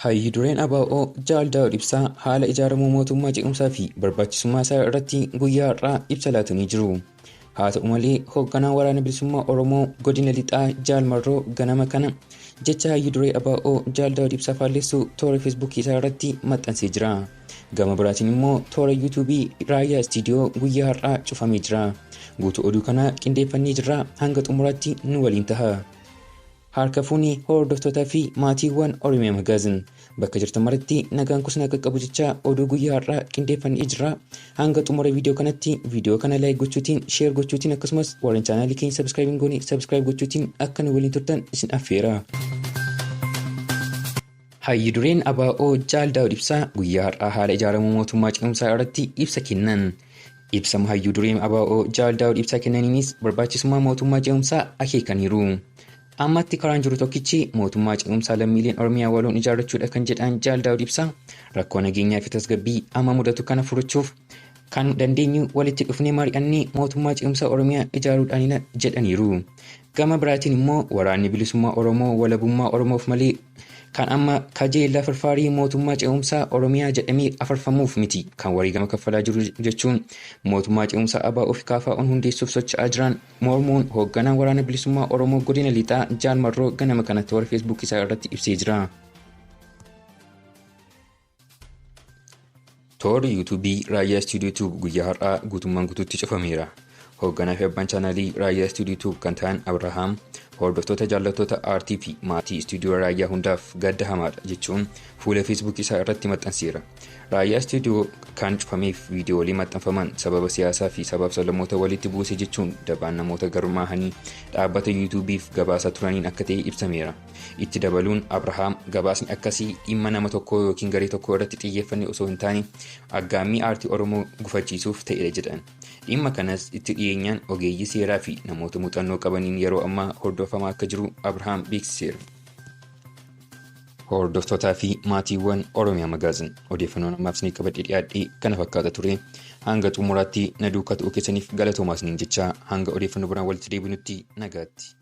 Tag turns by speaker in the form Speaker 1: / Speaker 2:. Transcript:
Speaker 1: Hayyudureen ABO Jaal Daawud Ibsaa haala ijaaramuu mootummaa ce'umsaa fi barbaachisummaa isaa irratti guyyaa har'aa ibsa laatanii jiru. Haa ta'u malee hoogganaan waraana bilisummaa Oromoo godina lixaa Jaal Marroo ganama kana jecha hayyuduree ABO Jaal Daawud Ibsaa faalleessu toora feesbuukii isaa irratti maxxansee jira. Gama biraatiin immoo toora yuutuubii raayyaa istiidiyoo guyyaa har'aa cufamee jira. Guutuu oduu kana qindeeffannee jirra, hanga xumuraatti nu waliin taha. Harka fuunii hordoftootaa fi maatiiwwan Oromiyaa Magaazin bakka jirtan maratti nagaan kuusin akka qabu jecha oduu guyyaa har'aa qindeeffannee jirra. Hanga xumura viidiyoo kanatti viidiyoo kana laayik gochuutiin, sheer gochuutiin akkasumas warreen chaanaalii keenya sabskiraayib goone sabskiraayib gochuutiin akka nu waliin turtan isin affeera. Hayyudureen ABO Jaal Daawud Ibsaa guyyaa har'aa haala ijaaramuu mootummaa ce'umsaa irratti ibsa kennan. Ibsa hayyudureen ABO Jaal Daawud Ibsaa kennaniinis barbaachisummaa mootummaa ce'umsaa akeekaniiru. Ammatti karaan jiru tokkichi mootummaa ce'umsaa lammiileen Oromiyaa waloon ijaarrachuudha kan jedhan Jaal Daawud Ibsaa rakkoo nageenyaa fi tasgabbii amma mudatu kana furuuf kan dandeenyu walitti dhufnee mari'annee mootummaa ce'umsaa Oromiyaa ijaaruudhaan jedhaniiru. Gama biraatiin immoo waraanni bilisummaa Oromoo walabummaa Oromoof malee kan amma kajeellaa farfaarii mootummaa ce'umsaa Oromiyaa jedhamee afarfamuuf miti kan wareegama kaffalaa jiru jechuun mootummaa ce'umsaa ABO fi KFO'n hundeessuuf socho'aa jiran mormuun hoogganaan waraana bilisummaa Oromoo godina lixaa Jaal Marroo ganama kana toora feesbuukii isaa irratti ibsee jira. Toora yuutuubii raayyaa istiidiyoo guyyaa har'aa guutummaan guutuutti cufameera. Hoogganaa fi abbaan chaanaalii raayyaa istiidiyoo kan ta'an Abrahaam hordoftoota jaallattoota aartii fi maatii istiidiyoo raayyaa hundaaf gadda hamaadha jechuun fuula feesbuukii isaa irratti maxxanseera. Raayyaa istiidiyoo kan cufameef viidiyoolee maxxanfaman sababa siyaasaa fi sababa sablammoota walitti buuse jechuun dabaan namoota garmaahanii dhaabbata yuutuubiif gabaasaa turaniin akka ta'e ibsameera. Itti dabaluun Abrahaam gabaasni akkasii dhimma nama tokkoo yookiin garee tokkoo irratti xiyyeeffanne osoo hin taane aggaammii aartii Oromoo gufachiisuuf ta'edha jedhan. Dhimma kanas itti dhiyeenyaan ogeeyyii seeraa fi namoota muuxannoo qabaniin yeroo ammaa hordofamaa akka jiru Abrahaam beeksiseera. Hordoftootaa fi maatiiwwan Oromiyaa Magaazin odeeffannoon ammaaf isinii qabadhee dhiyaadhee kana fakkaata ture. Hanga xumuraatti na duukaa ta'uu keessaniif galatoomaa isiniin jecha hanga odeeffannoo biraan walitti deebinutti nagaatti.